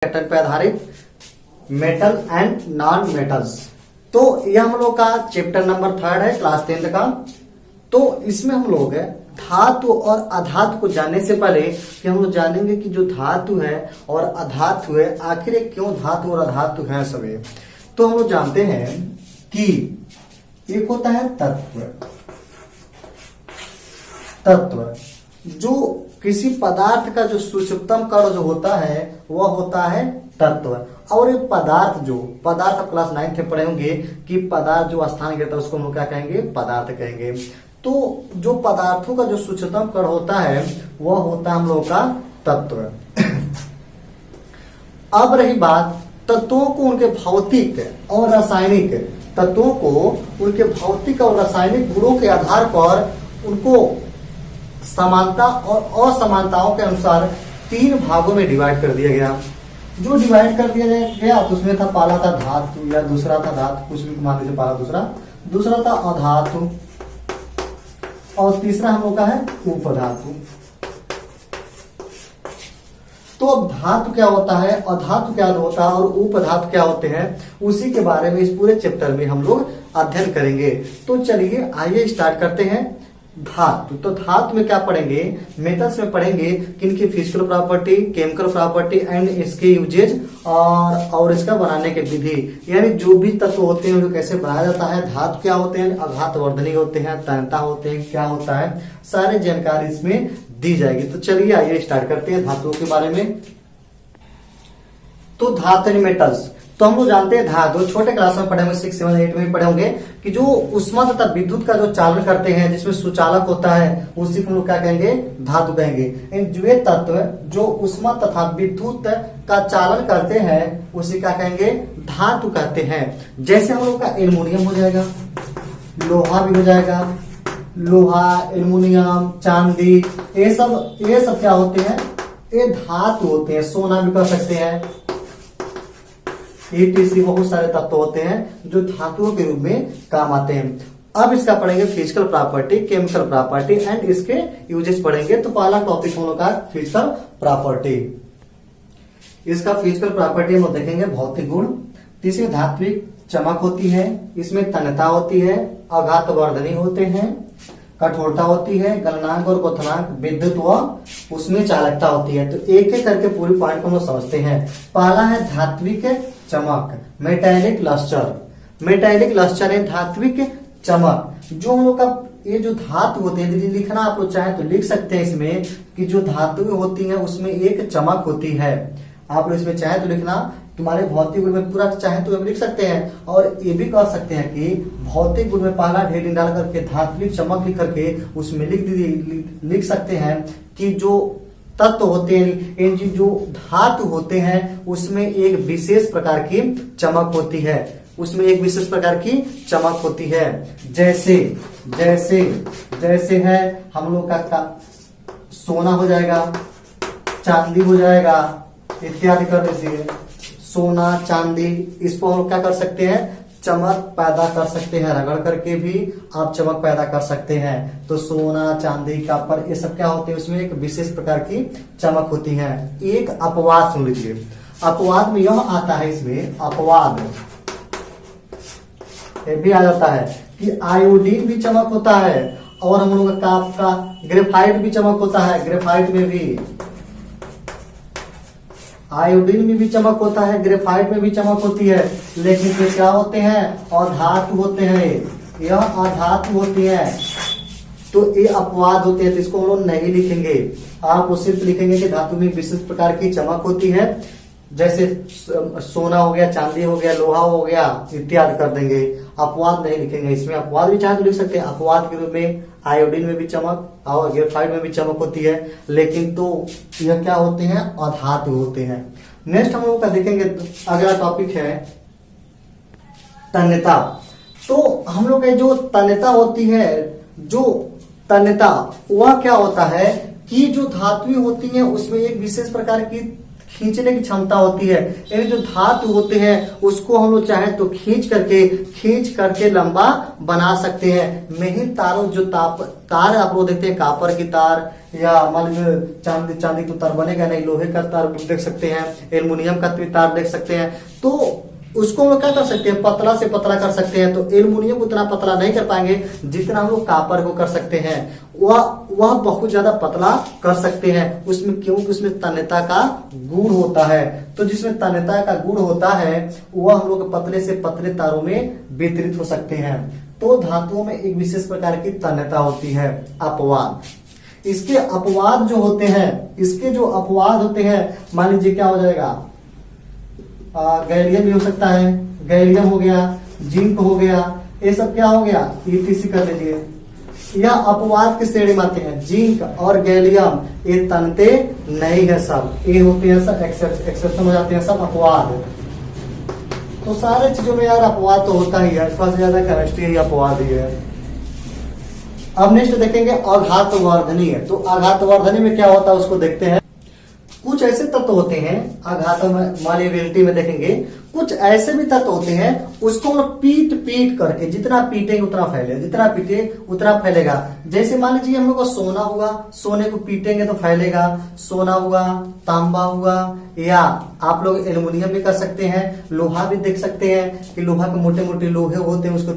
Content पे आधारित metal and non metals. तो यह हम लोग का चैप्टर नंबर 3 है क्लास 10th का। तो इसमें हम लोग धातु और अधातु को जानने से पहले कि हम लोग जानेंगे कि जो धातु है और अधातु है आखिर ये क्यों धातु और अधातु है सभी। तो हम लोग जानते हैं कि एक होता है तत्व। जो किसी पदार्थ का जो सूक्ष्मतम कण जो होता है वह होता है तत्व। और एक पदार्थ क्लास 9th में पढ़े होंगे कि पदार्थ जो स्थान गिरता है उसको हम लोग क्या कहेंगे, पदार्थ कहेंगे। तो जो पदार्थों का जो सूक्ष्मतम कण होता है वह होता है हम लोग का तत्व। अब रही बात तत्वों को उनके भौतिक और रासायनिक तत्वों को उनके भौतिक और रासायनिक गुणों के आधार पर उनको समानता और असमानताओं के अनुसार 3 भागों में डिवाइड कर दिया गया। जो डिवाइड कर दिया गया तो उसमें था पहला था धातु या दूसरा था धातु, कुछ भी मान लीजिए, पहला दूसरा था अधातु और तीसरा हम लोग का है उपधातु। तो अब धातु क्या होता है, अधातु क्या होता है और उपधातु क्या होते हैं, उसी के बारे में इस पूरे चैप्टर में हम लोग अध्ययन करेंगे। तो चलिए आइए स्टार्ट करते हैं। धातु, तो धातु में क्या पढ़ेंगे, मेटल्स में पढ़ेंगे कि इनकी physical property, chemical property and इसके यूजेज और इसका बनाने की विधि, यानी जो भी तत्व होते हैं उनको कैसे बनाया जाता है। धातु क्या होते हैं, अघातवर्धनी होते हैं, तन्यता होते हैं, क्या होता है, सारी जानकारी इसमें दी जाएगी। तो चलिए आइए स्टार्ट करते हैं धातुओं के बारे में। तो धातु एंड मेटल्स, तो हम लोग जानते हैं धातु छोटे क्लास में पढ़े होंगे, 6, 7, 8 में पढ़े होंगे कि जो उष्मा तथा विद्युत का जो चालन करते हैं जिसमें सुचालक होता है उसी को हम लोग क्या कहेंगे, धातु कहेंगे। जो तत्व जो उष्मा तथा विद्युत का चालन करते हैं उसी का कहेंगे धातु कहते हैं। जैसे हम लोग का एल्युमिनियम हो जाएगा, लोहा भी हो जाएगा, लोहा, एल्युमिनियम, चांदी, ये सब क्या होते हैं, ये धातु होते हैं। सोना भी कर सकते हैं, ETC बहुत सारे तत्व होते हैं जो धातुओं के रूप में काम आते हैं। अब इसका पढ़ेंगे physical property, chemical property and इसके यूजेस पढ़ेंगे। तो पहला टॉपिक हम लोग का फिजिकल प्रॉपर्टी। इसका फिजिकल प्रॉपर्टी हम लोग देखेंगे भौतिक गुण। तीसरी धात्विक चमक होती है, इसमें तन्यता होती है, अघातवर्धनी होते हैं, कठोरता होती है, गलनांक और क्वथनांक, विद्युत व उसमें चालकता होती है। तो एक एक करके पूरी पॉइंट को हम लोग समझते हैं। पहला है धात्विक चमक, मेटालिक लस्टर। मेटालिक लस्टर है धात्विक चमक। जो हम लोग का ये जो धातु होते हैं, लिखना आप लोग चाहे तो लिख सकते हैं इसमें कि जो धातुएं होती हैं उसमें एक चमक होती है। आप लोग इसमें चाहे तो लिखना, तुम्हारे भौतिक गुण में पूरा चाहे तो लिख सकते हैं। और ये भी कर सकते हैं कि भौतिक गुण में पहला हेडिंग डाल करके धात्विक चमक लिख करके उसमें लिख सकते हैं कि जो तत्व होते हैं, जो धातु होते हैं उसमें एक विशेष प्रकार की चमक होती है, उसमें एक विशेष प्रकार की चमक होती है। जैसे है हम लोग का सोना हो जाएगा, चांदी हो जाएगा इत्यादि कर दीजिए। सोना, चांदी, इस पर हम क्या कर सकते हैं, चमक पैदा कर सकते हैं। रगड़ करके भी आप चमक पैदा कर सकते हैं। तो सोना, चांदी, कॉपर, ये सब क्या होते हैं, उसमें एक विशेष प्रकार की चमक होती है। एक अपवाद सुन लीजिए, अपवाद में यह आता है, इसमें अपवाद ये भी आ जाता है कि आयोडीन भी चमक होता है और हम लोग का ग्रेफाइट भी चमक होता है। ग्रेफाइट में भी आयोडीन में भी चमक होता है, ग्रेफाइट में भी चमक होती है। लेकिन ये क्या होते हैं, अधातु होते हैं, यह अधातु होती है। तो ये अपवाद होते हैं, तो इसको हम लोग नहीं लिखेंगे। आप वो सिर्फ लिखेंगे कि धातु में विशिष्ट प्रकार की चमक होती है। जैसे सोना हो गया, चांदी हो गया, लोहा हो गया इत्यादि कर देंगे। अपवाद नहीं लिखेंगे इसमें। अपवाद भी चाहे तो लिख सकते हैं। अपवाद के रूप में आयोडीन में भी चमक और ग्रेफाइट में भी चमक होती है, लेकिन तो यह क्या होते हैं, अधातु होते हैं। नेक्स्ट हम लोग का देखेंगे, अगला टॉपिक है तन्यता। तो हम लोग का जो तन्यता होती है, जो तन्यता वह क्या होता है कि जो धातुएं होती हैं उसमें एक विशेष प्रकार की खींचने की क्षमता होती है। यानी जो धातु होते हैं उसको हम लोग चाहे तो खींच करके लंबा बना सकते हैं। महीन तारों जो तार आप लोग देखते हैं, कॉपर की तार या मान लीजिए चांदी तो तार बनेगा नहीं, लोहे का तार देख सकते हैं, एल्युमिनियम का भी तार देख सकते हैं। तो उसको हम लोग क्या कर सकते हैं, पतला से पतला कर सकते हैं। तो एल्युमिनियम को उतना पतला नहीं कर पाएंगे जितना हम लोग कापर को कर सकते हैं। वह बहुत ज्यादा पतला कर सकते हैं उसमें, क्योंकि उसमें तन्यता का गुण होता है। तो जिसमें तन्यता का गुण होता है वह हम लोग पतले से पतले तारों में वितरित हो सकते हैं। तो धातुओं में एक विशेष प्रकार की तन्यता होती है, अपवाद। इसके अपवाद जो होते हैं, इसके जो अपवाद होते हैं, मान लीजिए क्या हो जाएगा, गैलियम भी हो सकता है, गैलियम हो गया, जिंक हो गया, ये सब क्या हो गया, ईटीसी कर लीजिए। यह अपवाद की श्रेणी में आते हैं। जिंक और गैलियम ये तनते नहीं है, सब ये होते हैं, सब एक्सेप्शन हो जाते हैं, सब अपवाद। तो सारे चीजों में यार अपवाद तो होता ही है, सबसे ज्यादा केमिस्ट्री ही अपवाद ही है। अब नेक्स्ट देखेंगे आघातवर्धनी है। तो आघातवर्धनी में क्या होता है उसको देखते हैं। कुछ ऐसे तत्व होते हैं आघात मालिबिलिटी में देखेंगे, कुछ ऐसे भी तत्व होते हैं उसको हम लोग पीट करके, जितना पीटेंगे उतना फैलेगा, जितना पीटे उतना फैलेगा। जैसे मान लीजिए हम लोग को सोना हुआ, सोने को पीटेंगे तो फैलेगा, सोना हुआ, तांबा हुआ, या आप लोग एल्युमिनियम भी कर सकते हैं, लोहा भी देख सकते हैं कि लोहा के मोटे मोटे लोहे होते हैं, उसको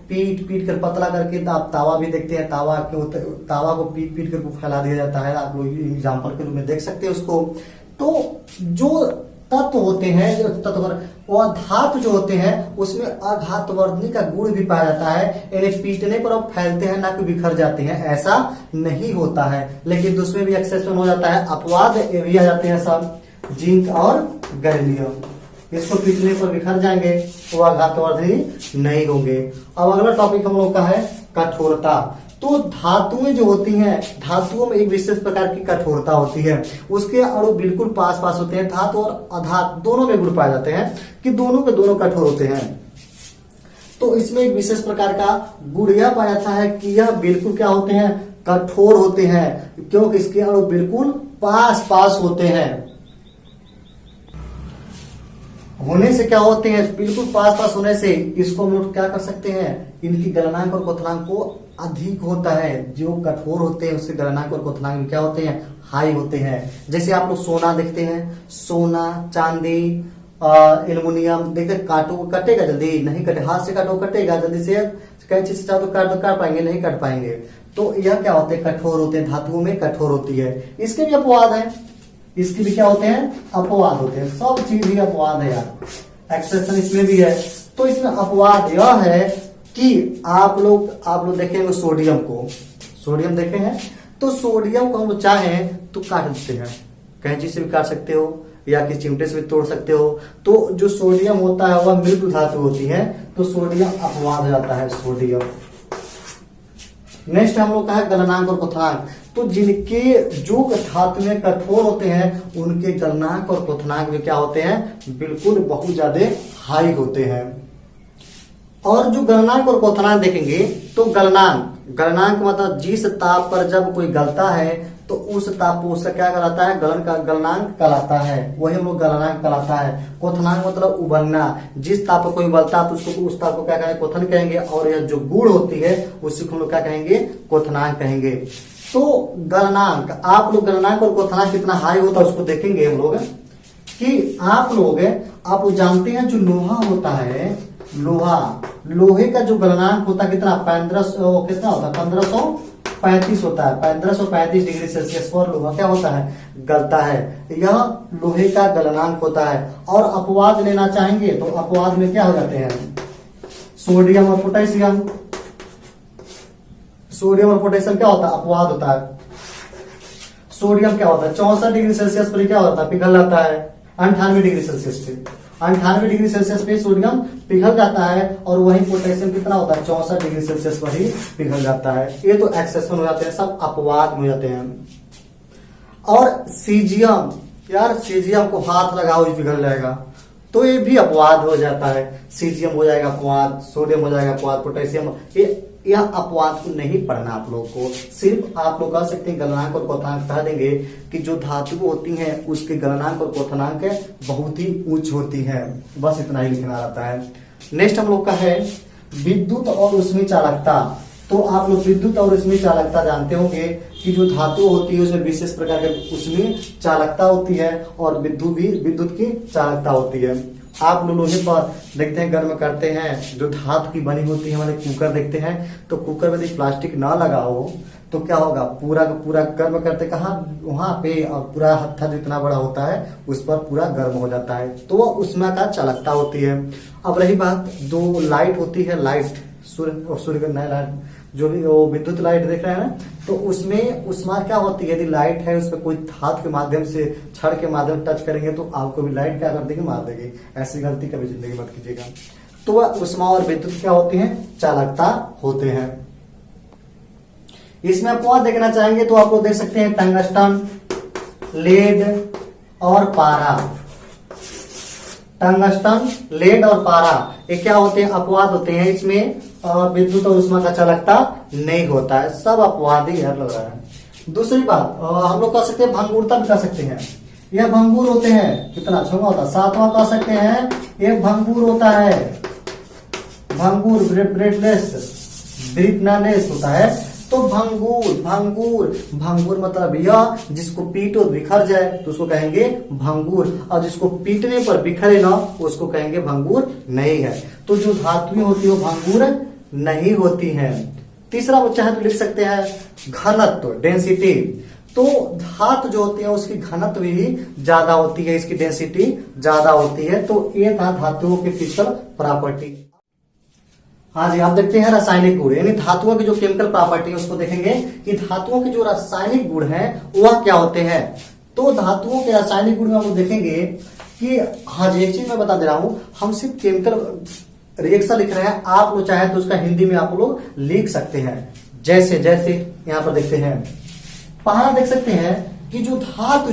पीट कर पतला करके आप तावा भी देखते हैं, तावा को पीट कर फैला दिया जाता है। आप लोग एग्जाम्पल के रूप में देख सकते हैं उसको। तो जो तत्व होते हैं, जो तत्व और धातु जो होते हैं उसमें आघातवर्धनी का गुण भी पाया जाता है, यानी पीटने पर अब फैलते हैं ना कि बिखर जाते हैं, ऐसा नहीं होता है। लेकिन उसमें भी एक्सेप्शन हो जाता है, अपवाद भी आ जाते हैं सब, जिंक और गैलियम। इसको पीटने पर बिखर जाएंगे तो आघातवर्धनी नहीं होंगे। अब अगला टॉपिक हम लोग का है कठोरता। तो धातुएं जो होती हैं, धातुओं में एक विशेष प्रकार की कठोरता होती है, उसके अणु बिल्कुल पास पास होते हैं। धातु और अधातु दोनों में गुण पाए जाते हैं कि दोनों के दोनों कठोर होते हैं। तो इसमें एक विशेष प्रकार का गुण यह पाया जाता है कि यह बिल्कुल क्या होते हैं, कठोर होते हैं, क्योंकि इसके अणु बिल्कुल पास पास होते हैं। होने से क्या होते हैं, बिल्कुल पास पास होने से इसको हम लोग क्या कर सकते हैं, इनकी गलनांक और क्वथनांक को अधिक होता है। जो कठोर होते हैं उसके गलनांक और क्वथनांक क्या होते हैं, हाई होते हैं। जैसे आप लोग सोना देखते हैं, सोना, चांदी, एल्युमिनियम देखते, काटो कटेगा जल्दी नहीं, कटे हाथ से काटो कटेगा जल्दी से, कैंची से चाहो तो काट पाएंगे नहीं, काट पाएंगे। तो यह क्या होते हैं, कठोर होते हैं, धातुओं में कठोर होती है। इसके भी अपवाद है, इसके भी क्या होते हैं, अपवाद होते हैं। सब चीज ही अपवाद है यार, एक्सेप्शन इसमें भी है। तो इसमें अपवाद यह है कि आप लोग देखेंगे सोडियम को, सोडियम देखे हैं, तो सोडियम को हम लोग चाहें तो काट देते हैं, कैंची से भी काट सकते हो या किसी चिमटे से भी तोड़ सकते हो। तो जो सोडियम होता है वह मृदु धातु होती है, तो सोडियम अपवाद हो जाता है, सोडियम। नेक्स्ट हम लोग का है गलनांक और क्वथनांक। तो जिनके जो धातु में कठोर होते हैं उनके गलनांक और क्वथनांक में क्या होते हैं, बिल्कुल बहुत ज्यादा हाई होते हैं। और जो गलनांक और क्वथनांक देखेंगे तो गलनांक मतलब जिस ताप पर जब कोई गलता है तो उस ताप को उससे क्या कहलाता है, गलनांक कहलाता है, वही हम लोग गलनांक कहलाता है। क्वथनांक मतलब उबलना, जिस ताप पर कोई उबलता है तो उसको उस ताप को क्या कहेंगे, क्वथन कहेंगे। और यह जो गुण होती है उसी को हम लोग क्या कहेंगे, क्वथनांक कहेंगे। तो गलनांक, आप लोग गलनांक और क्वथनांक कितना हाई होता है उसको देखेंगे हम लोग कि आप लोग जानते हैं जो लोहा होता है, लोहे का जो गलनांक होता है कितना, 1535 होता है, 1535 डिग्री सेल्सियस पर लोहा क्या होता है, गलता है। यह लोहे का गलनांक होता है। और अपवाद लेना चाहेंगे तो अपवाद में क्या हो जाते हैं, सोडियम और पोटेशियम। सोडियम और पोटेशियम क्या होता है, अपवाद होता है। सोडियम क्या होता है, 64 डिग्री सेल्सियस पर क्या होता है, पिघल जाता है। 98 डिग्री सेल्सियस पे, 98 डिग्री सेल्सियस पे सोडियम पिघल जाता है। और वही पोटेशियम कितना होता है, 64 डिग्री सेल्सियस पर ही पिघल जाता है। ये तो एक्सेप्शन हो जाते हैं, सब अपवाद में हो जाते हैं। और सीजियम, यार सीजियम को हाथ लगाओ ही पिघल जाएगा, तो ये भी अपवाद हो जाता है। सीजियम हो जाएगा अपवाद, सोडियम हो जाएगा अपवाद, पोटेशियम, यह अपवाद को नहीं पढ़ना आप लोग को। सिर्फ आप लोग कह सकते हैं गलनांक और क्वथनांक कह देंगे कि जो धातु होती हैं उसके गलनांक और क्वथनांक बहुत ही उच्च होती है, बस इतना ही लिखना रहता है। नेक्स्ट हम लोग का है विद्युत और ऊष्मीय चालकता। तो आप लोग विद्युत और इसमें चालकता जानते होंगे कि जो धातु होती है उसमें विशेष प्रकार के उसमें चालकता होती है और विद्युत की चालकता होती है। आप लोग लोहे पर देखते हैं गर्म करते हैं, जो धातु की बनी होती है, हमारे कुकर देखते हैं, तो कुकर में यदि प्लास्टिक ना लगा हो तो क्या होगा, पूरा का पूरा गर्म करते कहाँ, वहां पे, और पूरा हत्था जितना बड़ा होता है उस पर पूरा गर्म हो जाता है, तो उसमें का चालकता होती है। अब रही बात, दो लाइट होती है, लाइट सूर्य का नया लाइट, जो भी वो विद्युत लाइट देख रहे हैं ना, तो उसमें क्या होती है, यदि लाइट है उस पर कोई धातु के माध्यम से, छड़ के माध्यम टच करेंगे तो आपको भी लाइट क्या कर देगी, मार देगी। ऐसी गलती कभी जिंदगी मत कीजिएगा। तो उष्मा और विद्युत क्या होती है, चालकता होते हैं। इसमें आपको और देखना चाहेंगे तो आप लोग देख सकते हैं टंगस्टन, लेड और पारा। टंगस्टन, लेड और पारा ये क्या होते हैं, अपवाद होते हैं। इसमें विद्युत और उष्मा का चालकता नहीं होता है, सब अपवाद ही लग रहा है। दूसरी बात हम लोग कह सकते हैं भंगुरता भी कह सकते हैं, यह भंगुर होते हैं। कितना छवा होता है, सातवां कह सकते हैं, एक भंगुर होता है, भंगुर ब्रेटलेस ब्रिटनानेस होता है। तो भंगुर मतलब यह जिसको पीटो बिखर जाए तो उसको कहेंगे भंगुर, और जिसको पीटने पर बिखरे ना उसको कहेंगे भंगुर नहीं है। तो जो धातुएं होती है वो भंगुर नहीं होती हैं। तीसरा वो चाहे तो लिख सकते हैं घनत्व, डेंसिटी। तो धातु जो होती है उसकी घनत्व भी ज्यादा होती है, इसकी डेंसिटी ज्यादा होती है। तो ये था धातुओं की फिजिकल प्रॉपर्टी। हाँ जी, आप देखते हैं रासायनिक गुण, यानी धातुओं की जो केमिकल प्रॉपर्टी है उसको देखेंगे कि धातुओं के जो रासायनिक गुण हैं वह क्या होते हैं। तो धातुओं के रासायनिक गुण में हम लोग देखेंगे कि हाँ जी, एक चीज मैं बता दे रहा हूं, हम सिर्फ केमिकल रिएक्शन लिख रहे हैं, आप लोग चाहे तो उसका हिंदी में आप लोग लिख सकते हैं। जैसे यहाँ पर देखते हैं, पहला देख सकते हैं कि जो धातु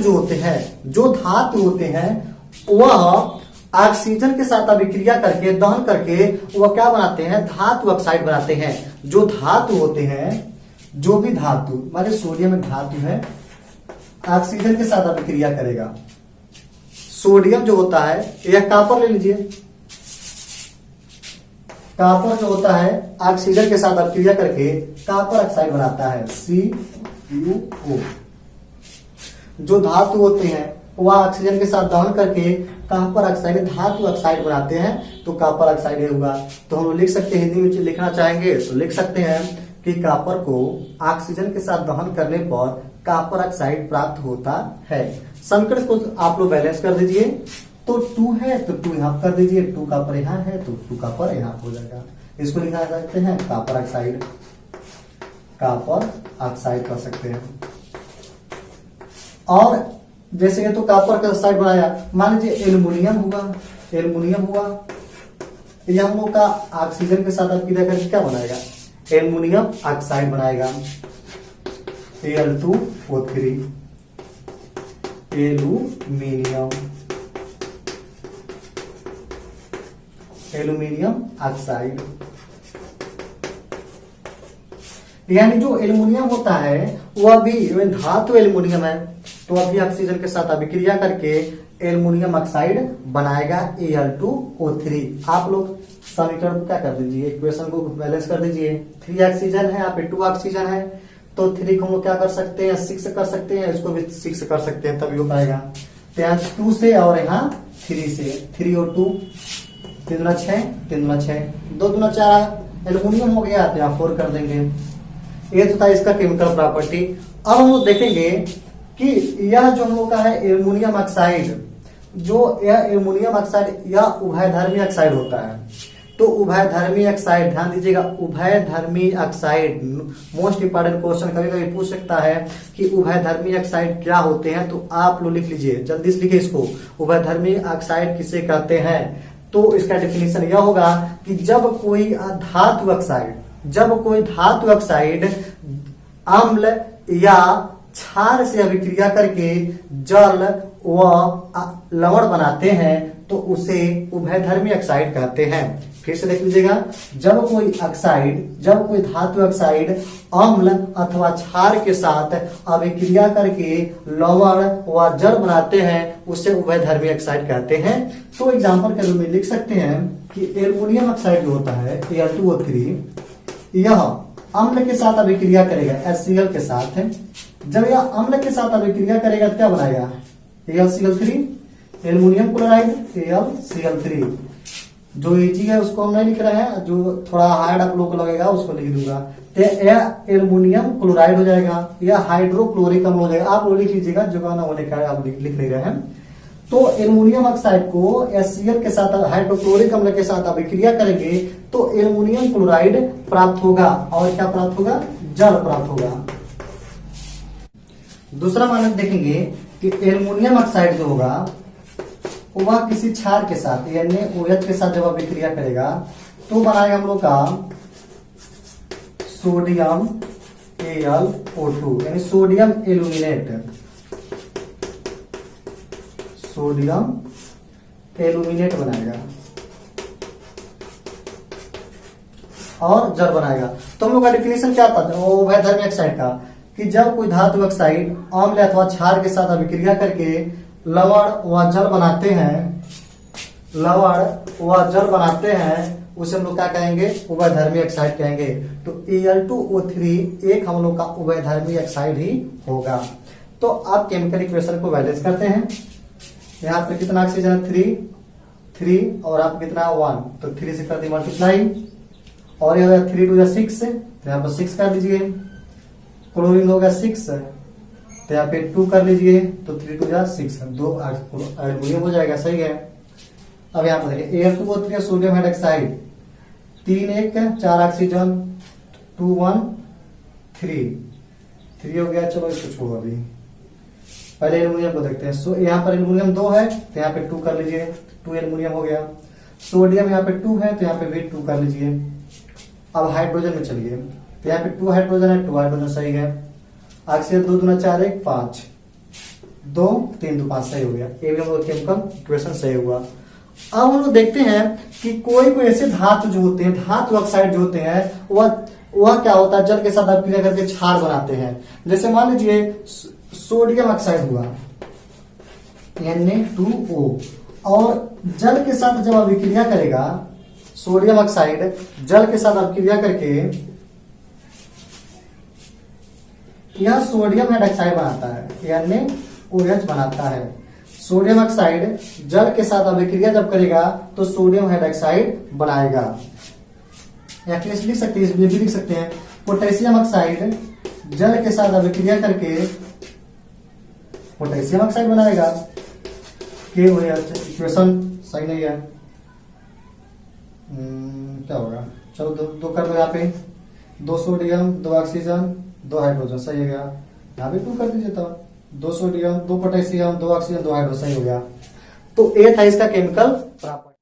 होते हैं वह ऑक्सीजन के साथ अभिक्रिया करके, दहन करके वह क्या बनाते हैं, धातु ऑक्साइड बनाते हैं। जो धातु होते हैं, जो भी धातु, माने सोडियम एक धातु है, ऑक्सीजन के साथ अभिक्रिया करेगा। सोडियम जो होता है, यह कॉपर ले लीजिए, कॉपर जो होता है ऑक्सीजन के साथ अभिक्रिया करके कॉपर ऑक्साइड बनाता है, CuO। जो धातु होते हैं वह ऑक्सीजन के साथ दहन करके कॉपर ऑक्साइड, धातु ऑक्साइड बनाते हैं, तो कॉपर ऑक्साइड होगा। तो हम लिख सकते हैं, हिंदी में लिखना चाहेंगे तो लिख सकते हैं कि कॉपर को ऑक्सीजन के साथ दहन करने पर कॉपर ऑक्साइड प्राप्त होता है। संकट को आप लोग बैलेंस कर दीजिए, तो 2 है तो 2 यहाँ कर दीजिए, 2 कॉपर यहाँ है तो 2 कॉपर यहाँ हो जाएगा। इसको लिखा सकते हैं कॉपर ऑक्साइड कर सकते हैं। और जैसे ये तो कॉपर का ऑक्साइड बनाया, मान लीजिए एल्युमिनियम हुआ, ये हम लोग का ऑक्सीजन के साथ अभिक्रिया करके क्या बनाएगा, एल्युमिनियम ऑक्साइड बनाएगा, Al2O3, एल्युमिनियम ऑक्साइड। यानी जो एल्युमिनियम होता है वह भी धातु एल्युमिनियम है, तो अभी ऑक्सीजन के साथ अभिक्रिया करके एल्युमिनियम ऑक्साइड बनाएगा Al2O3। आप लोग समीकरण को क्या कर दीजिए, इक्वेशन को बैलेंस कर दीजिए। 3 ऑक्सीजन है, यहाँ पे 2 ऑक्सीजन है, तो 3 को हम लोग क्या कर सकते हैं, 6 कर सकते हैं, इसको भी 6 कर सकते हैं, तभी हो पाएगा। तो यहाँ 2 से और यहाँ 3 से, 3 और 2 3 दूना 6, 3 दूना 6, 2 दूना 4 एल्युमिनियम हो गया, तो यहाँ 4 कर देंगे। ये तो था इसका केमिकल प्रॉपर्टी। अब हम लोग देखेंगे कि यह जो हम लोग का है एल्युमिनियम ऑक्साइड, जो यह एल्युमिनियम ऑक्साइड यह उभयधर्मी ऑक्साइड होता है। तो उभयधर्मी ऑक्साइड, ध्यान दीजिएगा, उभयधर्मी ऑक्साइड मोस्ट इंपॉर्टेंट क्वेश्चन कभी कभी पूछ सकता है कि उभयधर्मी ऑक्साइड क्या होते हैं। तो आप लोग लिख लीजिए, जल्दी से लिखिए इसको, उभयधर्मी ऑक्साइड किसे कहते हैं। तो इसका डेफिनेशन यह होगा कि जब कोई धातु ऑक्साइड अम्ल या क्षार से अभिक्रिया करके जल व लवण बनाते हैं तो उसे उभयधर्मी ऑक्साइड कहते हैं। फिर से देख लीजिएगा, जब कोई धातु ऑक्साइड अम्ल अथवा क्षार के साथ अभिक्रिया करके लवण व जल बनाते हैं उसे उभयधर्मी ऑक्साइड कहते हैं। तो एग्जांपल के रूप में लिख सकते हैं कि एल्युमिनियम ऑक्साइड जो होता है Al2O3, यह अम्ल के साथ अभिक्रिया करेगा HCl के साथ, जब यह अम्ल के साथ अभिक्रिया करेगा तो क्या बनाएगा AlCl3, एल्युमिनियम क्लोराइड AlCl3। जो इजी है उसको हम नहीं लिख रहे हैं, जो थोड़ा हार्ड आप लोग को लगेगा उसको लिख दूंगा। तो यह एल्युमिनियम क्लोराइड हो जाएगा, यह हाइड्रोक्लोरिक अम्ल हो जाएगा। आप लोग लिख लीजिएगा, जो ना होने का आप लिख नहीं रहे हैं। तो एल्युमिनियम ऑक्साइड को HCl के साथ हाइड्रोक्लोरिक अम्ल के साथ अभिक्रिया करेंगे तो एल्युमिनियम क्लोराइड प्राप्त होगा, और क्या प्राप्त होगा, जल प्राप्त होगा। दूसरा मानक देखेंगे कि एल्युमिनियम ऑक्साइड जो होगा वह किसी क्षार के साथ यानी OH के साथ जब अभिक्रिया करेगा तो बनाएगा हम लोग का सोडियम AlO2 यानी सोडियम एल्यूमिनेट, सोडियम एल्यूमिनेट बनाएगा और जल बनाएगा। तो हम लोग का डिफिनेशन क्या था वैधर्मी ऑक्साइड का, कि जब कोई धातु ऑक्साइड अम्ल अथवा क्षार के साथ अभिक्रिया करके लवण व जल बनाते हैं, लवण व जल बनाते हैं, उसे हम लोग क्या कहेंगे, उभयधर्मी ऑक्साइड कहेंगे। तो Al2O3 एक हम लोग का उभयधर्मी ऑक्साइड ही होगा। तो आप केमिकल इक्वेशन को बैलेंस करते हैं। यहाँ पे कितना ऑक्सीजन है 3 और आप कितना 1, तो 3 से कर दी मल्टीप्लाई, और यहाँ 3 2 6, तो यहाँ पर 6 कर लीजिए। क्लोरीन हो गया 6, तो यहाँ पे 2 कर लीजिए, तो 3 2 6, 2 एल्युमिनियम हो जाएगा, सही है। अब यहाँ पर देखिए Al2O3 सोडियम हाइड्रोक्साइड 3 1 4 ऑक्सीजन 2 1 3 हो गया। चलो इसको छोड़ो, अभी पहले एल्युमिनियम को देखते हैं। सो यहाँ पर एल्युमिनियम 2 है तो यहाँ पे 2 कर लीजिए, 2 एल्युमिनियम हो गया। सोडियम यहाँ पे 2 है तो यहाँ पे भी 2 कर लीजिए। अब हाइड्रोजन में चलिए, तो यहाँ पे 2 हाइड्रोजन है, 2 हाइड्रोजन सही है। ऑक्सीजन 2 दूना 4 1 5, 2 3 2 5 सही हो गया। ये भी हम लोग केमिकल इक्वेशन सही हुआ। अब हम लोग देखते हैं कि कोई कोई ऐसे धातु जो होते हैं, धातु ऑक्साइड जो होते हैं, वह क्या होता है, जल के साथ अभिक्रिया करके क्षार बनाते हैं। जैसे मान लीजिए सोडियम ऑक्साइड हुआ Na2O, और जल के साथ जब अभिक्रिया करेगा, सोडियम ऑक्साइड जल के साथ अभिक्रिया करके यह सोडियम हाइड्रोक्साइड बनाता है, NaOH बनाता है। सोडियम ऑक्साइड जल के साथ अभिक्रिया जब करेगा तो सोडियम हाइड्रोक्साइड बनाएगा। या लिख सकते हैं, इसमें भी लिख सकते हैं पोटेशियम ऑक्साइड जल के साथ अभिक्रिया करके पोटेशियम ऑक्साइड बनाएगा। इक्वेशन सही नहीं है, क्या होगा, चलो दो कर दो। यहाँ पे 2 सोडियम 2 ऑक्सीजन 2 हाइड्रोजन सही हो गया। यहाँ पे 2 कर दीजिए, तो 2 सोडियम 2 पोटेशियम 2 ऑक्सीजन 2 हाइड्रोजन सही हो गया। तो ये था इसका केमिकल प्रॉपर्टी।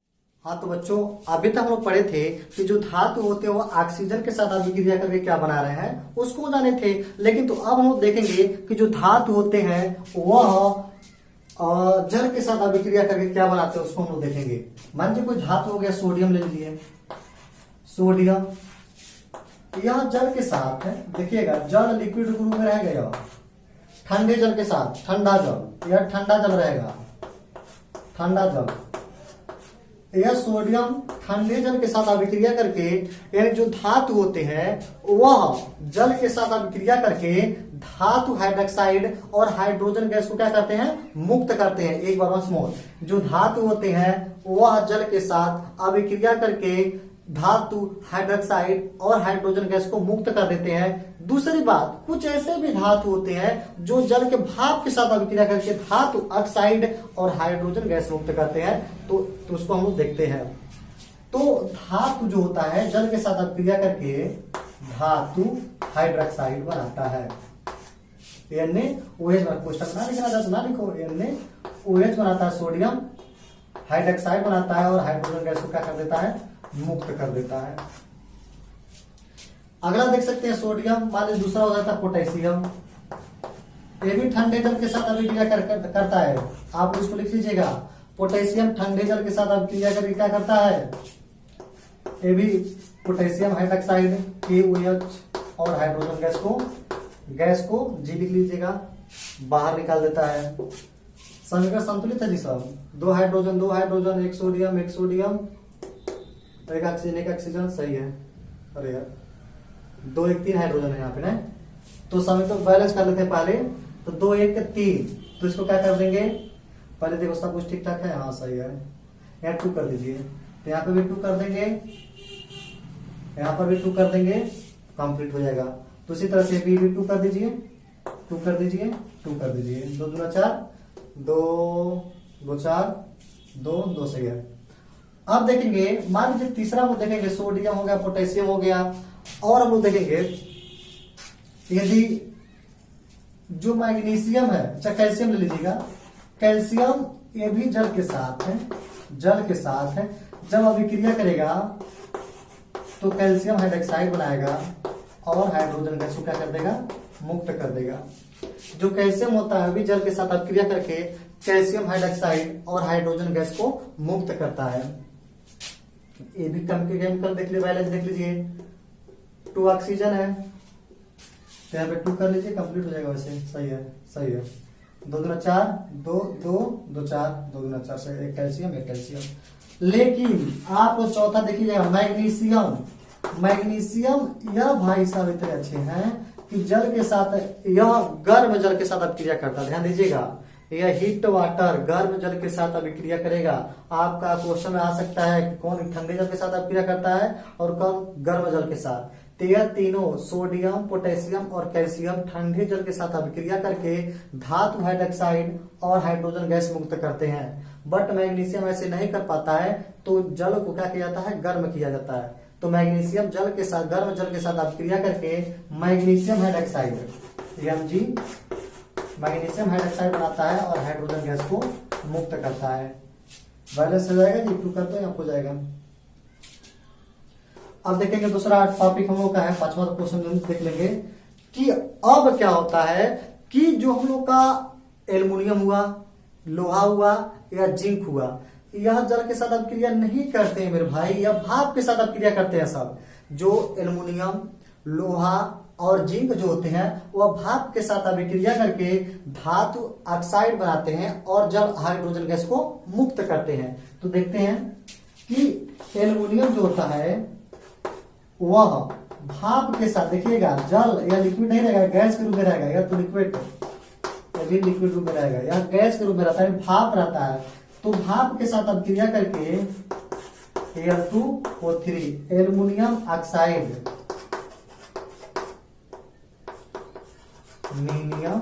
हाँ तो बच्चों, अभी तक हम लोग पढ़े थे कि जो धातु होते हैं वो ऑक्सीजन के साथ अभिक्रिया करके क्या बना रहे हैं उसको जाने थे। लेकिन तो अब हम लोग देखेंगे कि जो धातु होते हैं वह जल के साथ अभिक्रिया करके क्या बनाते हैं उसको हम लोग देखेंगे। मान लीजिए कोई धातु हो गया, सोडियम ले लीजिए, सोडियम यह जल के साथ है, देखिएगा जल लिक्विड रूप में रह गया, ठंडे जल के साथ, ठंडा जल, यह ठंडा जल रहेगा, ठंडा जल, यह सोडियम ठंडे जल के साथ अभिक्रिया करके, यानी जो धातु होते हैं वह जल के साथ अभिक्रिया करके धातु हाइड्रोक्साइड और हाइड्रोजन गैस को क्या करते हैं, मुक्त करते हैं। एक बार वंस मोर, जो धातु होते हैं वह जल के साथ अभिक्रिया करके धातु हाइड्रोक्साइड और हाइड्रोजन गैस को मुक्त कर देते हैं। दूसरी बात, कुछ ऐसे भी धातु होते हैं जो जल के भाप के साथ अभिक्रिया करके धातु ऑक्साइड और हाइड्रोजन गैस मुक्त करते हैं। तो उसको हम लोग देखते हैं। तो धातु जो होता है जल के साथ अभिक्रिया करके धातु हाइड्रोक्साइड बनाता है, NaOH ना लिखना था, ना लिखो, NaOH बनाता है, सोडियम हाइड्रोक्साइड बनाता है और हाइड्रोजन गैस को क्या कर देता है, मुक्त कर देता है। अगला देख सकते हैं सोडियम, मान लीजिए दूसरा हो जाता है पोटेशियम, ये भी ठंडे जल के साथ अभिक्रिया करता है। आप इसको लिख लीजिएगा, पोटेशियम ठंडे जल के साथ अभिक्रिया करके क्या करता है, ये भी पोटेशियम हाइड्रोक्साइड KOH और हाइड्रोजन गैस को जी लिख लीजिएगा, बाहर निकाल देता है। समीकरण संतुलित है जी सब, 2 हाइड्रोजन 1 सोडियम 1 सोडियम, एक ऑक्सीजन सही है। अरे यार 2 1 3 हाइड्रोजन है यहाँ पे ना, तो समय तो बैलेंस कर लेते हैं पहले। तो 2 1 3, तो इसको क्या कर देंगे, पहले देखो सब कुछ ठीक ठाक है, हाँ सही है, यहाँ 2 कर दीजिए, तो यहाँ पे भी 2 कर देंगे, यहाँ पर भी 2 कर देंगे, कंप्लीट हो जाएगा। तो इसी तरह से भी 2 कर दीजिए, 2 कर दीजिए, 2 कर दीजिए, 2 दूना 4, 2 2 4, 2 2 सही है। अब देखेंगे, मान लीजिए तीसरा हम देखेंगे, सोडियम हो गया, पोटेशियम हो गया, और हम लोग देखेंगे यदि जो मैग्नीशियम है, चाहे कैल्शियम ले लीजिएगा, कैल्शियम ये भी जल के साथ है, जल के साथ है, जब अभिक्रिया करेगा तो कैल्शियम हाइड्रोक्साइड बनाएगा और हाइड्रोजन गैस को क्या कर देगा, मुक्त कर देगा। जो कैल्शियम होता है अभी जल के साथ अभिक्रिया करके कैल्शियम हाइड्रोक्साइड और हाइड्रोजन गैस को मुक्त करता है। ये भी केमिकल देख लीजिए, बैलेंस देख लीजिए, 2 ऑक्सीजन है, तो यहाँ पे 2 कर लीजिए, कंप्लीट हो जाएगा, वैसे सही है, सही है। 2 दूना 4, 2 2 2 4, 2 दूना 4 से एक कैल्शियम, एक कैल्शियम। लेकिन आप लोग चौथा देखिएगा, मैग्नीशियम, मैग्नीशियम यह भाई साहब इतने अच्छे हैं कि जल के साथ, यह गर्म जल के साथ अभिक्रिया करता है, ध्यान दीजिएगा, यह हीट वाटर गर्म जल के साथ अभिक्रिया करेगा। आपका क्वेश्चन में आ सकता है कि कौन ठंडे जल के साथ अभिक्रिया करता है और कौन गर्म जल के साथ। तो यह तीनों सोडियम, पोटेशियम और कैल्शियम ठंडे जल के साथ अभिक्रिया करके धातु हाइड्रोक्साइड और हाइड्रोजन गैस मुक्त करते हैं। बट मैग्नीशियम ऐसे नहीं कर पाता है, तो जल को क्या किया जाता है, गर्म किया जाता है। तो मैग्नीशियम जल के साथ, गर्म जल के साथ अभिक्रिया करके magnesium hydroxide Mg magnesium hydroxide बनाता है और हाइड्रोजन गैस को मुक्त करता है। बैलेंस हो जाएगा जी, 2 करते हैं, आपको जाएगा। अब देखेंगे दूसरा टॉपिक हम लोग का है, 5वां क्वेश्चन देख लेंगे कि अब क्या होता है कि जो हम लोग का एल्युमिनियम हुआ, लोहा हुआ या जिंक हुआ, यह जल के साथ अभिक्रिया नहीं करते हैं मेरे भाई, यह भाप के साथ अभिक्रिया करते हैं सब। जो एल्युमिनियम, लोहा और जिंक जो होते हैं वह भाप के साथ अभिक्रिया करके धातु ऑक्साइड बनाते हैं और जल हाइड्रोजन गैस को मुक्त करते हैं। तो देखते हैं कि एल्युमिनियम जो होता है वह भाप के साथ, देखिएगा जल या लिक्विड नहीं रहेगा, गैस के रूप में रहेगा, या तो लिक्विड, अभी लिक्विड रूप में रहेगा, या गैस के रूप में रहता है, भाप रहता है। तो भाप के साथ अभिक्रिया करके Al2O3 एल्युमिनियम ऑक्साइड, मीनियम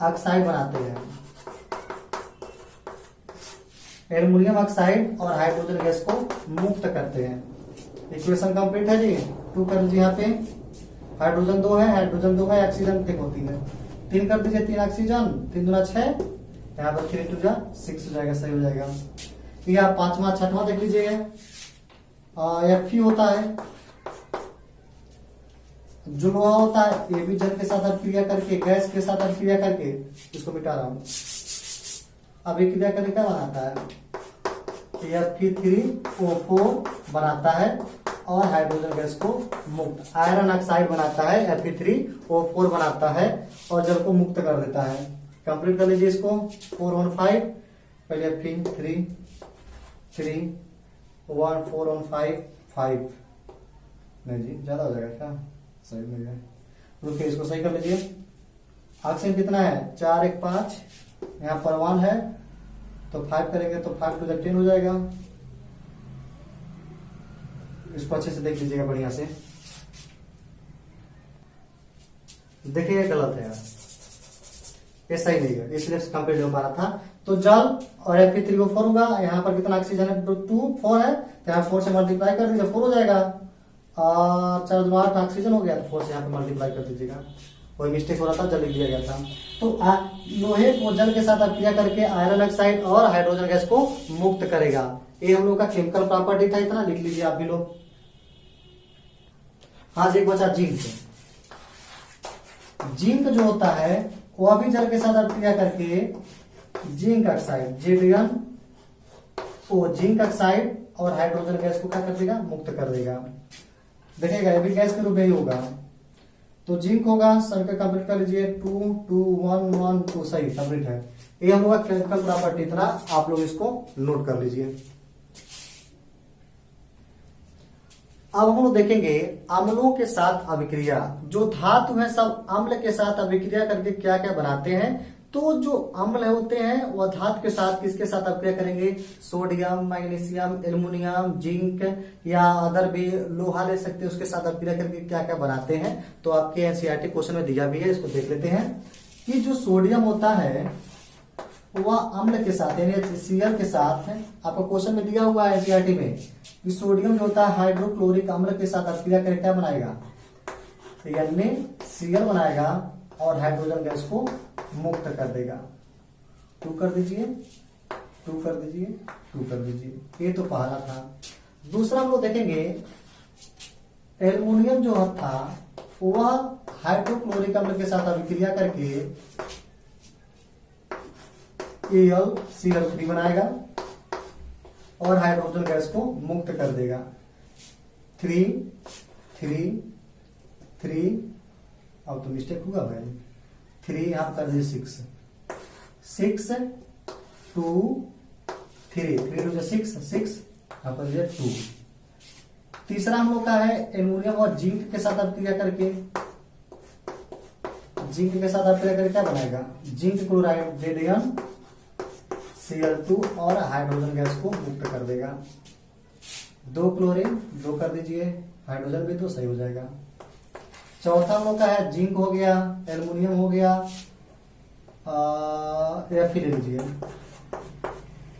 ऑक्साइड बनाते हैं, एल्युमिनियम ऑक्साइड और हाइड्रोजन गैस को मुक्त करते हैं। इक्वेशन कंप्लीट है जी, 2 कर लीजिए, यहाँ पे हाइड्रोजन 2 है, हाइड्रोजन 2 है, ऑक्सीजन 3 होती है, 3 कर दीजिए, 3 ऑक्सीजन, 3 दूना 6, यहाँ पर 3 2 6 हो जाएगा, सही हो जाएगा। या 5वां 6वां देख लीजिए, Fe होता है, जो लोहा होता है ये भी जल के साथ अभिक्रिया करके, गैस के साथ अभिक्रिया करके, इसको मिटा रहा हूं, अभिक्रिया करके क्या बनाता है, Fe3O4 बनाता है और हाइड्रोजन गैस को मुक्त, आयरन ऑक्साइड बनाता है, Fe3O4 बनाता है और जल को मुक्त कर देता है। कंप्लीट कर लीजिए इसको, 4 1 5, पहले Fe3 3 1 4 1 5 5, नहीं जी ज्यादा हो जाएगा क्या, सही मिल जाए, रुकिए इसको सही कर लीजिए। ऑक्सीजन कितना है, 4 1 5, यहाँ पर 1 है तो 5 करेंगे तो 5 2 10 हो जाएगा। इसको अच्छे से देख लीजिएगा बढ़िया से, देखिए गलत है यार, ये सही नहीं है, इसलिए कंप्लीट हो पा रहा था। तो जल और Fe3O4 होगा, यहाँ पर कितना ऑक्सीजन है, 2 4 है, तो यहाँ 4 से मल्टीप्लाई कर दीजिए, 4 हो जाएगा। 4 2 8 ऑक्सीजन हो गया, तो 4 से यहाँ पे मल्टीप्लाई कर दीजिएगा, कोई मिस्टेक हो रहा था, जल लिख दिया गया था। तो लोहे को जल के साथ अभिक्रिया करके आयरन ऑक्साइड और हाइड्रोजन गैस को मुक्त करेगा। ये हम लोग का केमिकल प्रॉपर्टी था, इतना लिख लीजिए आप भी लोग। हाँ जी, एक बचा जिंक। जिंक जो होता है वह भी जल के साथ अभिक्रिया करके zinc oxide, ZnO, zinc oxide और हाइड्रोजन गैस को क्या कर देगा, मुक्त कर देगा। देखिएगा ये भी गैस के रूप में ही होगा, तो जिंक होगा, सभी का कंप्लीट कर लीजिए, 2 2 1 1 2, सही कंप्लीट है। ये हम लोग केमिकल प्रॉपर्टी, इतना आप लोग इसको नोट कर लीजिए। अब हम लोग देखेंगे अम्लों के साथ अभिक्रिया। जो धातु है सब अम्ल के साथ अभिक्रिया करके क्या क्या बनाते हैं। तो जो अम्ल होते हैं वह धातु के साथ किसके साथ अभिक्रिया करेंगे, सोडियम, मैग्नीशियम, एल्युमिनियम, जिंक या अदर भी लोहा ले सकते हैं, उसके साथ अभिक्रिया करके क्या क्या बनाते हैं। तो आपके एनसीईआरटी क्वेश्चन में दिया भी है, इसको देख लेते हैं कि जो सोडियम होता है वह अम्ल के साथ यानी HCl के साथ है। आपको क्वेश्चन में दिया हुआ है एनसीईआरटी में कि सोडियम जो होता है हाइड्रोक्लोरिक अम्ल के साथ अभिक्रिया करके क्या बनाएगा, NaCl बनाएगा और हाइड्रोजन गैस को मुक्त कर देगा। 2 कर दीजिए, 2 कर दीजिए, 2 कर दीजिए। ये तो पहला था। दूसरा हम लोग देखेंगे एल्युमिनियम जो था वह हाइड्रोक्लोरिक अम्ल के साथ अभिक्रिया करके AlCl3 बनाएगा और हाइड्रोजन गैस को मुक्त कर देगा। 3 3 3 अब तो मिस्टेक हुआ भाई, 3 यहां कर दीजिए 6 6 2 3 3 6 6 यहां पर 2। तीसरा हम लोग का है एल्युमिनियम और जिंक के साथ अभिक्रिया करके, जिंक के साथ अभिक्रिया करके क्या बनाएगा, जिंक क्लोराइड ZnCl2 और हाइड्रोजन गैस को मुक्त कर देगा। 2 क्लोरीन 2 कर दीजिए, हाइड्रोजन भी तो सही हो जाएगा। चौथा हम लोग का है जिंक हो गया, एल्युमिनियम हो गया, या फिर लीजिए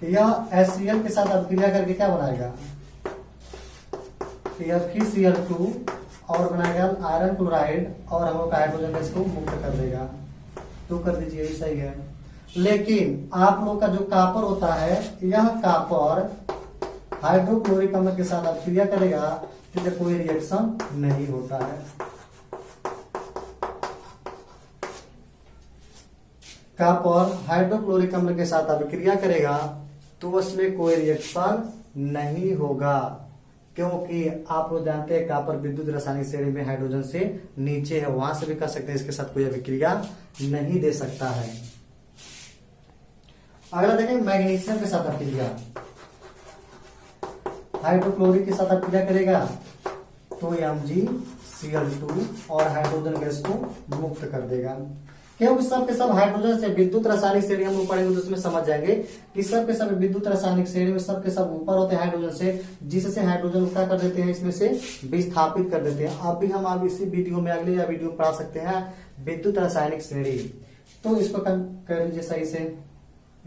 यह HCl के साथ अभिक्रिया करके क्या बनाएगा, FeCl2 और बनाएगा आयरन क्लोराइड और हम लोग का हाइड्रोजन गैस को मुक्त कर देगा। 2 कर दीजिए, यही सही है। लेकिन आप लोग का जो कॉपर होता है यह कॉपर हाइड्रोक्लोरिक अम्ल के साथ अभिक्रिया करेगा तो कोई रिएक्शन नहीं होता है। कॉपर हाइड्रोक्लोरिक अम्ल के साथ अभिक्रिया करेगा तो उसमें कोई रिएक्शन नहीं होगा, क्योंकि आप लोग जानते हैं कॉपर विद्युत रासायनिक श्रेणी में हाइड्रोजन से नीचे है, वहां से भी कर सकते हैं, इसके साथ कोई अभिक्रिया नहीं दे सकता है। अगला देखें मैग्नीशियम के साथ अभिक्रिया। हाइड्रोक्लोरिक के साथ अभिक्रिया करेगा तो MgCl2 और हाइड्रोजन गैस को मुक्त कर देगा। क्योंकि सब के सब हाइड्रोजन से विद्युत रासायनिक श्रेणी हम लोग पढ़ेंगे तो उसमें समझ जाएंगे कि सब के सब विद्युत रासायनिक श्रेणी में सब के सब ऊपर होते हैं हाइड्रोजन से, जिससे हाइड्रोजन क्या कर देते हैं, इसमें से विस्थापित कर देते हैं। अब भी हम आप इसी वीडियो में अगले या वीडियो में पढ़ा सकते हैं विद्युत रासायनिक श्रेणी। तो इसको कर लीजिए सही से,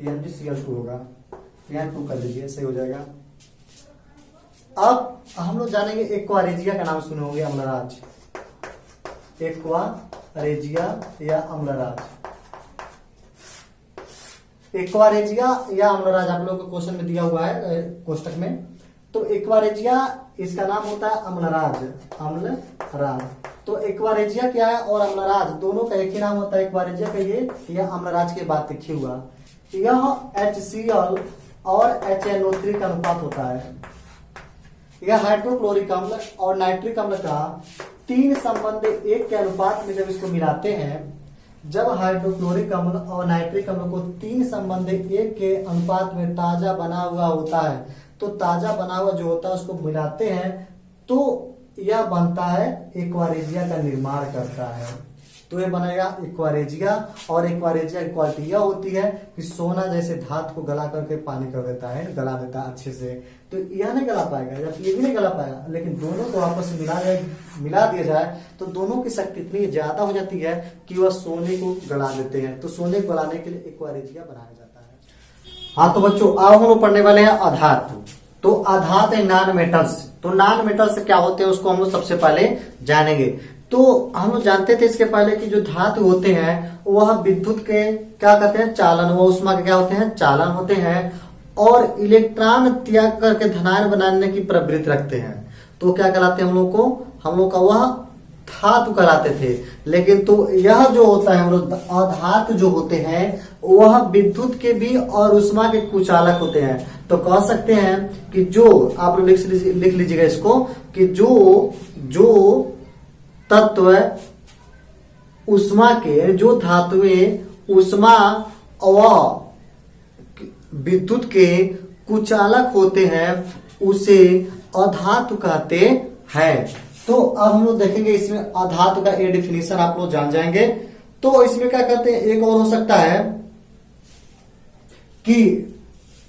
MgCl2 होगा, यहाँ 2 कर लीजिए, सही हो जाएगा। अब हम लोग जानेंगे एक्वारेजिया का नाम सुने होंगे, अम्लराज, एक्वारेजिया या अम्लराज। एक्वारेजिया या अम्लराज आप लोगों को क्वेश्चन में दिया हुआ है कोष्टक में। तो एक्वारेजिया इसका नाम होता है अम्लराज, अम्लराज। तो एक्वारेजिया क्या है और अम्लराज दोनों का एक ही नाम होता है। एक्वारेजिया कहिए या अम्लराज की बात लिखी हुआ, यह HCl और HNO3 का अनुपात होता है। यह हाइड्रोक्लोरिक अम्ल और नाइट्रिक अम्ल का 3 संबंध 1 के अनुपात में जब इसको मिलाते हैं, जब हाइड्रोक्लोरिक अम्ल और नाइट्रिक अम्ल को 3 संबंध 1 के अनुपात में ताजा बना हुआ होता है, तो ताजा बना हुआ जो होता है उसको मिलाते हैं तो यह बनता है एक्वारेजिया का निर्माण करता है। तो ये बनेगा एक्वारेजिया। और एक्वारेजिया की क्वालिटी यह होती है कि सोना जैसे धातु को गला करके पानी कर देता है, गला देता है अच्छे से। तो यह नहीं गला पाएगा, जब ये भी नहीं गला पाएगा, लेकिन दोनों को आपस में मिला दिया जाए तो दोनों की शक्ति इतनी ज्यादा हो जाती है कि वह सोने को गला देते हैं। तो सोने को गलाने के लिए एक्वारेजिया बनाया जाता है। हाँ तो बच्चों अब हम लोग पढ़ने वाले हैं अधातु। तो अधातु है नॉन मेटल्स। तो नॉन मेटल्स क्या होते हैं उसको हम लोग सबसे पहले जानेंगे। तो हम लोग जानते थे इसके पहले कि जो धातु होते हैं वह विद्युत के क्या कहते हैं, चालन, वह उष्मा के क्या होते हैं, चालन होते हैं, और इलेक्ट्रॉन त्याग करके धनायन बनाने की प्रवृत्ति रखते हैं। तो क्या कहलाते हैं हम लोग को, हम लोग का वह धातु कहलाते थे। लेकिन तो यह जो होता है हम लोग अधातु जो होते हैं वह विद्युत के भी और उष्मा के कुचालक होते हैं। तो कह सकते हैं कि जो आप लोग लिख लीजिएगा इसको कि जो तत्व उष्मा के, जो धातुएं उष्मा व विद्युत के कुचालक होते हैं उसे अधातु कहते है। तो अब हम लोग देखेंगे इसमें अधातु का ये डिफिनीशन आप लोग जान जाएंगे। तो इसमें क्या कहते हैं, एक और हो सकता है कि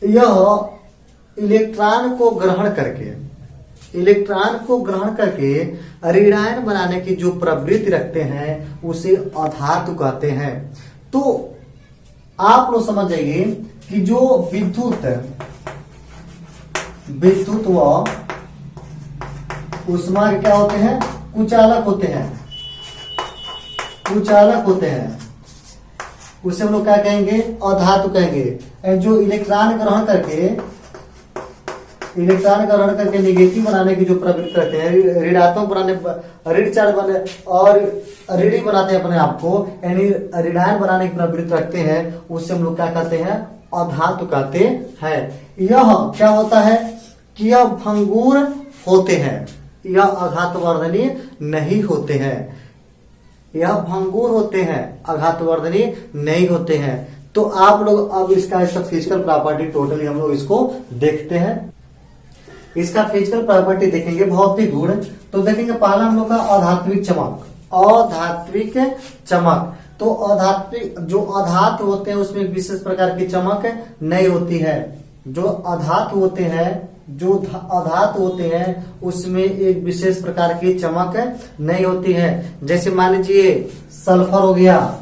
यह इलेक्ट्रॉन को ग्रहण करके ऋणायन बनाने की जो प्रवृत्ति रखते हैं उसे अधातु कहते हैं। तो आप लोग समझ जाइए कि जो विद्युत व ऊष्मा क्या होते हैं, कुचालक होते हैं। उसे हम लोग क्या कहेंगे, अधातु कहेंगे। जो इलेक्ट्रॉन ग्रहण करके निगेटिव बनाने की जो प्रवृत्ति रखते हैं, ऋणात्मक बनाने, ऋण चार्ज बने और ऋणी बनाते हैं अपने आप को, यानी ऋणायन बनाने की प्रवृत्ति रखते हैं, उससे हम लोग क्या कहते हैं, अधातु कहते हैं। यह क्या होता है कि यह भंगुर होते हैं, यह आघातवर्धनीय नहीं होते हैं। यह भंगुर होते हैं, आघातवर्धनीय नहीं होते हैं। तो आप लोग अब इसका फिजिकल प्रॉपर्टी टोटली हम लोग इसको देखते हैं। इसका फिजिकल प्रॉपर्टी देखेंगे, भौतिक गुण। तो देखेंगे पहला हम लोग का अधात्विक चमक। तो अधात्विक जो अधातु होते हैं उसमें विशेष प्रकार की चमक नहीं होती है। जो अधातु होते हैं उसमें एक विशेष प्रकार की चमक नहीं होती है। जैसे मान लीजिए सल्फर हो गया,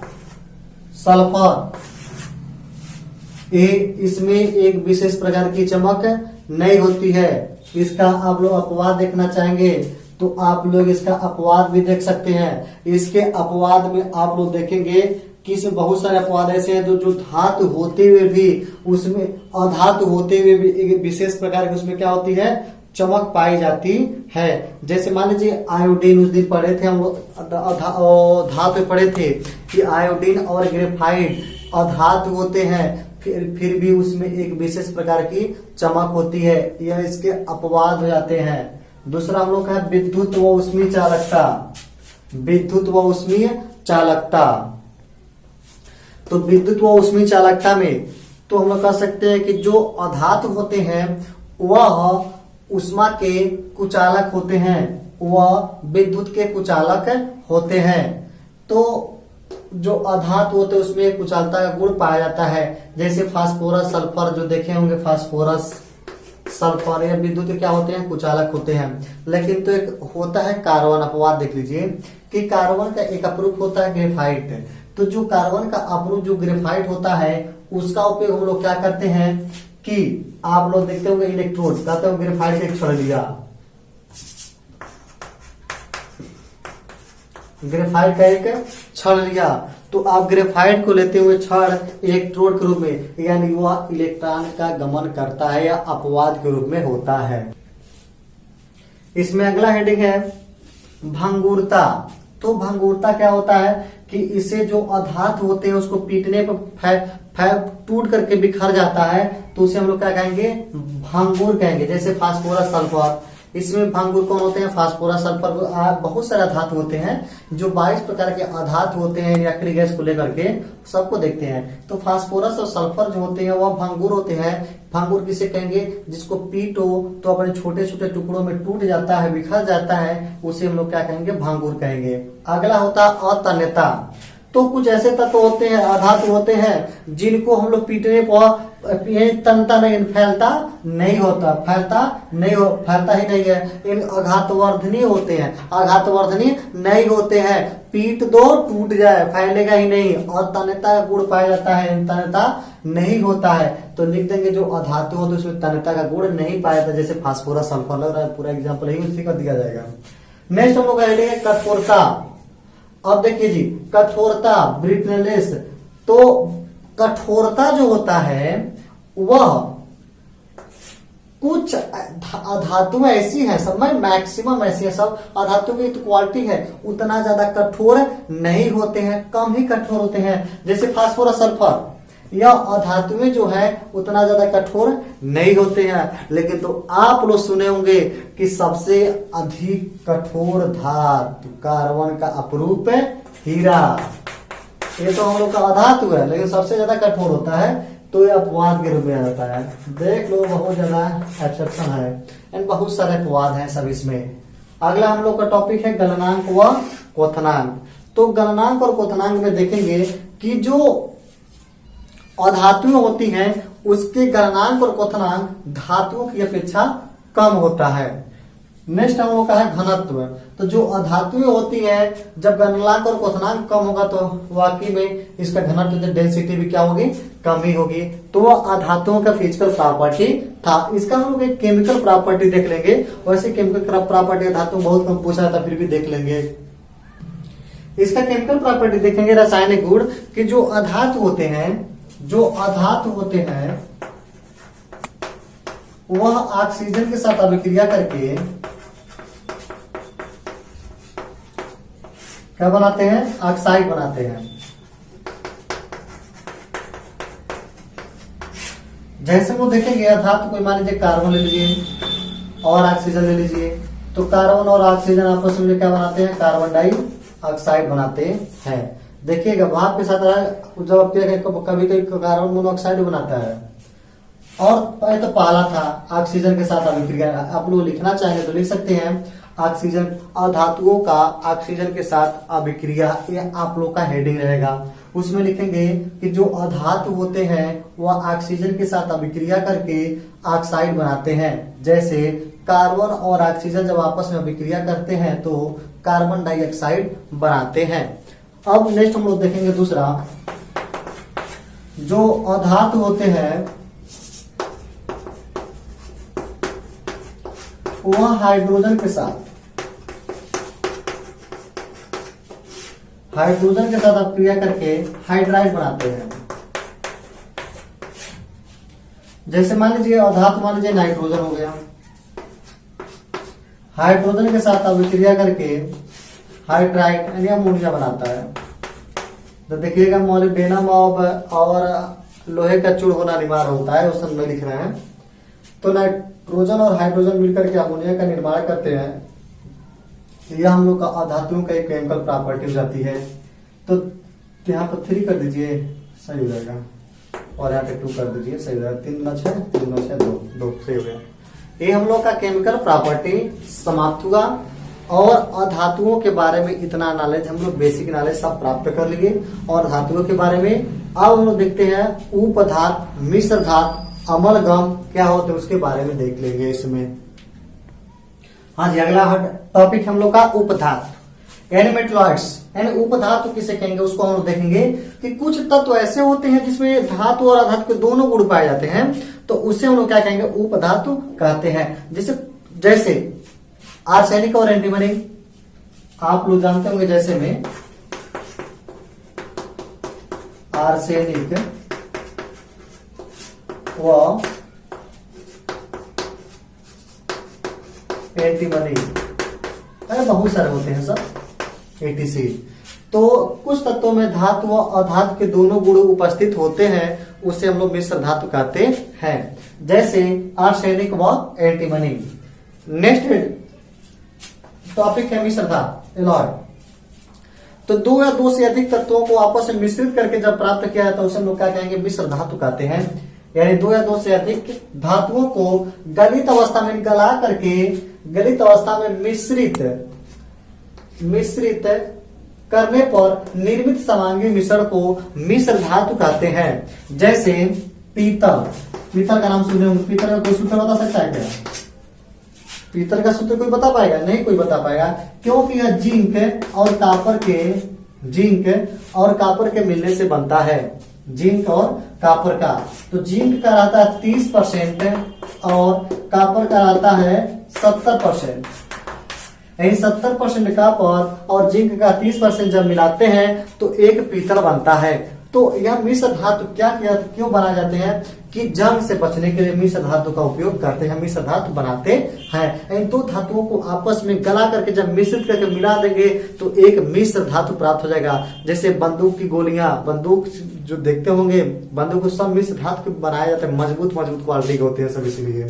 इसमें एक विशेष प्रकार की चमक नहीं होती है। इसका आप लोग अपवाद देखना चाहेंगे तो आप लोग इसका अपवाद भी देख सकते हैं। इसके अपवाद में आप लोग देखेंगे कि इसमें बहुत सारे अपवाद ऐसे हैं जो धातु होते हुए भी, उसमें अधातु होते हुए भी एक विशेष प्रकार की उसमें क्या होती है, चमक पाई जाती है। जैसे मान लीजिए आयोडीन, उस दिन पढ़े थे हम लोग, धातु पढ़े थे कि आयोडीन और ग्रेफाइट अधातु होते हैं, फिर भी उसमें एक विशेष प्रकार की चमक होती है। यह इसके अपवाद हो जाते हैं। दूसरा हम लोग का है विद्युत व ऊष्मीय चालकता। तो विद्युत व ऊष्मीय चालकता में तो हम लोग कह सकते हैं कि जो अधातु होते हैं वह ऊष्मा के कुचालक होते हैं, वह विद्युत के कुचालक होते हैं। तो जो अधातु होते हैं उसमें कुचालता का गुण पाया जाता है। जैसे फास्फोरस, सल्फर जो देखे होंगे, फास्फोरस, सल्फर या विद्युत क्या होते हैं, कुचालक होते हैं। लेकिन तो एक होता है कार्बन, अपवाद देख लीजिए कि कार्बन का एक अपरूप होता है ग्रेफाइट। तो जो कार्बन का अपरूप जो ग्रेफाइट होता है उसका उपयोग हम लोग क्या करते हैं कि आप लोग देखते होंगे इलेक्ट्रोड, कहते हो ग्रेफाइट एक छड़ लिया, ग्रेफाइट का एक छड़ लिया, तो आप ग्रेफाइट को लेते हुए छड़ इलेक्ट्रोड के रूप में, यानी वह इलेक्ट्रॉन का गमन करता है या अपवाद के रूप में होता है। इसमें अगला हेडिंग है भंगुरता। तो भंगुरता क्या होता है कि इसे जो अधातु होते हैं उसको पीटने पर टूट करके बिखर जाता है, तो उसे हम लोग क्या कहेंगे, भंगुर कहेंगे। जैसे फास्फोरस, सल्फर, इसमें भंगुर कौन होते हैं, फास्फोरस, सल्फर, बहुत सारे अधातु होते हैं जो 22 प्रकार के अधातु होते हैं लकड़ी गैस को लेकर के, सबको देखते हैं। तो फास्फोरस और सल्फर जो होते हैं वह भंगुर होते हैं। भंगुर किसे कहेंगे, जिसको पीटो तो अपने छोटे छोटे टुकड़ों में टूट जाता है, बिखर जाता है, उसे हम लोग क्या कहेंगे, भंगुर कहेंगे। अगला होता है अतन्यता। तो कुछ ऐसे तत्व होते हैं, अधातु होते हैं जिनको हम लोग पीटने पर तनता नहीं, फैलता ही नहीं है, इन आघातवर्धनीय होते हैं, आघातवर्धनीय नहीं होते हैं। पीट दो टूट जाए, फैलेगा ही नहीं। और तन्यता का गुण पाया जाता है, तन्यता नहीं होता है। तो लिख देंगे जो अधातु होते उसमें तन्यता का गुण नहीं पाया जाता। जैसे फास्फोरस, सल्फर, लग रहा है पूरा एग्जाम्पल ही उसी का दिया जाएगा। नेक्स्ट हम लोग कहेंगे कठोरता। अब देखिए जी, कठोरता, ब्रिटनेस। तो कठोरता जो होता है वह कुछ अधातु ऐसी है, सब में मैक्सिमम ऐसी है, सब अधातु की तो क्वालिटी है, उतना ज्यादा कठोर नहीं होते हैं, कम ही कठोर होते हैं। जैसे फास्फोरस, सल्फर, यह अधातु में जो है उतना ज्यादा कठोर नहीं होते हैं। लेकिन तो आप लोग सुने होंगे कि सबसे अधिक कठोर धातु कार्बन का अपरूप हीरा। ये तो हम लोग का अधातु है लेकिन सबसे ज्यादा कठोर होता है, तो ये अपवाद के रूप में आ जाता है। देख लो बहुत ज्यादा एक्सेप्शन है एंड बहुत सारे अपवाद हैं सब इसमें। अगला हम लोग का टॉपिक है गलनांक व क्वथनांक। तो गलनांक और क्वथनांक में देखेंगे कि जो अधातुएं होती हैं उसके गलनांक और क्वथनांक धातुओं की अपेक्षा कम होता है। नेक्स्ट हम लोग का है घनत्व। तो जो अधातुएं होती है जब गलनांक और क्वथनांक कम होगा तो वाकई में इसका घनत्व डेंसिटी भी क्या होगी, कम ही होगी। तो वह अधातुओं का फिजिकल प्रॉपर्टी था। इसका हम लोग एक केमिकल प्रॉपर्टी देख लेंगे। वैसे केमिकल प्रॉपर्टी धातु बहुत कम पूछा था, फिर भी देख लेंगे। इसका केमिकल प्रॉपर्टी देखेंगे, रासायनिक गुण, कि जो अधातु होते हैं वह ऑक्सीजन के साथ अभिक्रिया करके क्या बनाते हैं, ऑक्साइड बनाते हैं। जैसे वो देखेंगे अधातु कोई मान लीजिए कार्बन ले लीजिए और ऑक्सीजन ले लीजिए, तो कार्बन और ऑक्सीजन आपस में क्या बनाते हैं, कार्बन डाइऑक्साइड बनाते हैं। देखिएगा भाप के साथ जब कभी कभी कार्बन मोनोऑक्साइड बनाता है। और तो पहला था ऑक्सीजन के साथ अभिक्रिया। आप लोग लिखना चाहेंगे तो लिख सकते हैं ऑक्सीजन, अधातुओं का ऑक्सीजन के साथ अभिक्रिया, ये आप लोग का हेडिंग रहेगा। उसमें लिखेंगे कि जो अधातु होते हैं वह ऑक्सीजन के साथ अभिक्रिया करके ऑक्साइड बनाते हैं। जैसे कार्बन और ऑक्सीजन जब आपस में अभिक्रिया करते हैं तो कार्बन डाइऑक्साइड बनाते हैं। अब नेक्स्ट हम लोग देखेंगे दूसरा, जो अधातु होते हैं वह हाइड्रोजन के साथ अभिक्रिया करके हाइड्राइड बनाते हैं। जैसे मान लीजिए अधातु मान लीजिए नाइट्रोजन हो गया, हाइड्रोजन के साथ अभिक्रिया करके हाइड्राइड यानी अमोनिया बनाता है। तो देखिएगा मॉलिब्डेनम और लोहे का चूड़ होना अनिवार्य होता है, उस में लिख रहे हैं। तो नाइट्रोजन और हाइड्रोजन मिलकर के अमोनिया का निर्माण करते हैं। यह हम लोग का अधातुओं का एक केमिकल प्रॉपर्टी हो जाती है। तो यहाँ पर 3 कर दीजिए, सही हो जाएगा, और यहाँ पे 2 कर दीजिए, सही हो जाएगा। 3 गुना 6, 3 गुना 6, 2 सही हो गया। ये हम लोग का केमिकल प्रॉपर्टी समाप्त हुआ। और अधातुओं के बारे में इतना नॉलेज, हम लोग बेसिक नॉलेज सब प्राप्त कर लिए। और धातुओं के बारे में अब हम लोग देखते हैं उपधात, मिश्र धात, अमलगम क्या होते हैं उसके बारे में देख लेंगे इसमें। हाँ जी, अगला टॉपिक हम लोग का उपधात यानी मेटलॉइड्स यानी उपधातु किसे कहेंगे उसको हम लोग देखेंगे कि कुछ तत्व ऐसे होते हैं जिसमें धातु और अधातु के दोनों गुण पाए जाते हैं, तो उससे हम लोग क्या कहेंगे, उपधातु कहते हैं। जैसे आर्सेनिक और एंटीमनी आप लोग जानते होंगे। जैसे में आर्सेनिक व एंटीमनी, अरे बहुत सारे होते हैं सब, ATC। तो कुछ तत्वों में धातु व अधातु के दोनों गुण उपस्थित होते हैं, उसे हम लोग मिश्र धातु कहते हैं। जैसे आर्सेनिक व एंटीमनी। नेक्स्ट टॉपिक है मिश्र धातु, एलॉय। तो 2 या 2 से अधिक तत्वों को आपस में मिश्रित करके जब प्राप्त किया जाता है उसे हम लोग क्या कहेंगे, मिश्र धातु कहते हैं। यानी 2 या 2 से अधिक धातुओं को गलित अवस्था में गला करके गलित अवस्था में मिश्रित करने पर निर्मित समांगी मिश्रण को मिश्र धातु कहते हैं। जैसे पीतल का नाम सुने होंगे। पीतल का कोई सूत्र बता सकता है क्या? पीतल का सूत्र कोई बता पाएगा? नहीं कोई बता पाएगा, क्योंकि यह जिंक और कापर के मिलने से बनता है। जिंक और कापर का, तो जिंक का रहता है 30% और कापर का रहता है 70%। यही 70% कापर और जिंक का 30% जब मिलाते हैं तो एक पीतल बनता है। तो यह मिश्र धातु क्यों बनाए जाते हैं कि जंग से बचने के लिए मिश्र धातु का उपयोग करते हैं, मिश्र धातु बनाते हैं। इन 2 धातुओं को आपस में गला करके जब मिश्रित करके मिला देंगे तो एक मिश्र धातु प्राप्त हो जाएगा। जैसे बंदूक की गोलियां, बंदूक जो देखते होंगे, बंदूक को सब मिश्र धातु के बनाए जाते हैं, मजबूत क्वालिटी के होते हैं सब, इसलिए।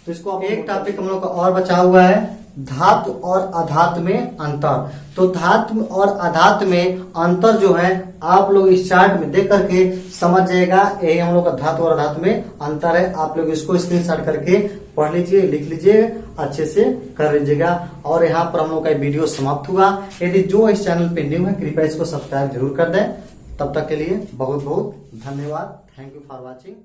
तो इसको एक टॉपिक हम लोग का और बचा हुआ है धातु और अधातु में अंतर। तो धातु और अधातु में अंतर जो है आप लोग इस चार्ट में देख करके समझ जाएगा, यही हम लोग का धातु और अधातु में अंतर है। आप लोग इसको स्क्रीनशॉट करके पढ़ लीजिए, लिख लीजिए, अच्छे से कर लीजिएगा। और यहाँ पर हम लोग का वीडियो समाप्त हुआ। यदि जो इस चैनल पे न्यू है कृपया इसको सब्सक्राइब जरूर कर दें। तब तक के लिए बहुत बहुत धन्यवाद। Thank you for watching.